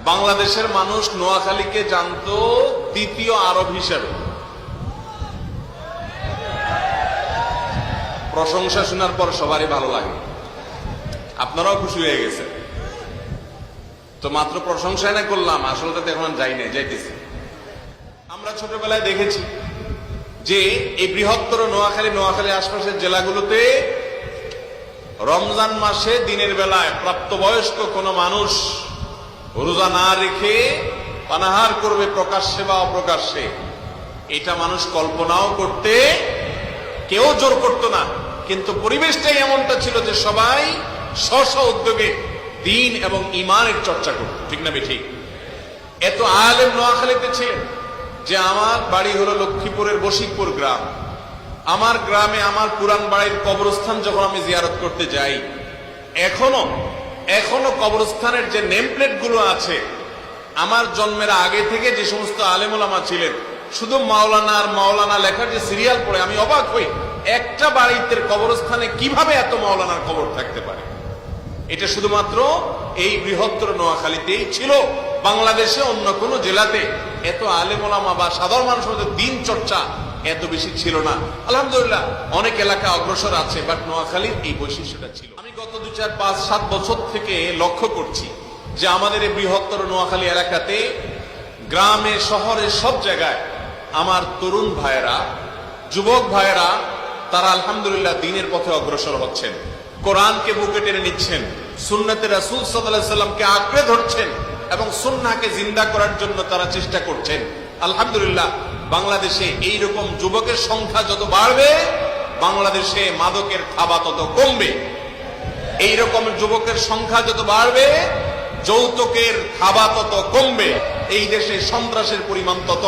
বাংলাদেশের মানুষ নোয়াখালীকে জানতো দ্বিতীয় আরব হিসেবে। প্রশংসা শোনার পর সবারই ভালো লাগে, আপনারাও খুশি হয়ে গেছেন। তো মাত্র প্রশংসাই না করলাম, আসলটাতে এখন যাই না, যাইতেছি। আমরা ছোটবেলায় দেখেছি যে এই বৃহত্তর নোয়াখালী আশপাশের জেলাগুলোতে রমজান মাসে দিনের বেলায় প্রাপ্তবয়স্ক কোন মানুষ রোজা না রেখে পানাহার করবে প্রকাশ্যে বা অপ্রকাশ্যে, এটা মানুষ কল্পনাও করতে কেউ জোর করতো না। কিন্তু পরিবেশটাই এমনটা ছিল যে সবাই স্ব উদ্যোগে দিন এবং ইমানের চর্চা করত, ঠিক না ঠিক? এত আলেম নোয়াখালীতে ছিলেন যে আমার বাড়ি হলো লক্ষ্মীপুরের বশিকপুর গ্রাম। আমার গ্রামে আমার পুরান বাড়ির কবরস্থান যখন আমি জিয়ারত করতে যাই, এখনো কবরস্থানের যে নেম প্লেট গুলো আছে, আমার জন্মের আগে থেকে যে সমস্ত আলেম ওলামা ছিলেন, শুধু মাওলানা আর মাওলানা লেখার যে সিরিয়াল পড়ে আমি অবাক হই, একটা বাড়িতে কবরস্থানে কিভাবে এত মাওলানার কবর থাকতে পারে। এটা শুধুমাত্র এই বৃহত্তর নোয়াখালীতেই ছিল। বাংলাদেশে অন্য কোন জেলাতে এত আলেম ওলামা বা সাধারণ মানুষের মধ্যে দিন চর্চা এত বেশি ছিল না। আলহামদুলিল্লাহ অনেক এলাকা অগ্রসর আছে, বাট নোয়াখালীর এই বৈশিষ্ট্যটা ছিল। আমি গত 2, 4, 5, 7 বছর থেকে লক্ষ্য করছি যে আমাদের এই বৃহত্তর নোয়াখালী এলাকাতে গ্রামে শহরে সব জায়গায় আমার তরুণ ভাইয়েরা, যুবক ভাইয়েরা, তারা আলহামদুলিল্লাহ দিনের পথে অগ্রসর হচ্ছেন, কোরআনকে বুকে টেনে নিচ্ছেন, সুন্নতে রাসূল সাল্লাল্লাহু আলাইহি সাল্লামকে আঁকড়ে ধরছেন এবং সুন্নাহকে জিন্দা করার জন্য তারা চেষ্টা করছেন। আলহামদুলিল্লাহ বাংলাদেশে এইরকম যুবকের সংখ্যা যত বাড়বে, বাংলাদেশে মাদকের থাবা তত কমবে। এইরকম যুবকের সংখ্যা যত বাড়বে, যৌতুকের থাবা তত কমবে। এই দেশে সন্ত্রাসের পরিমাণ তত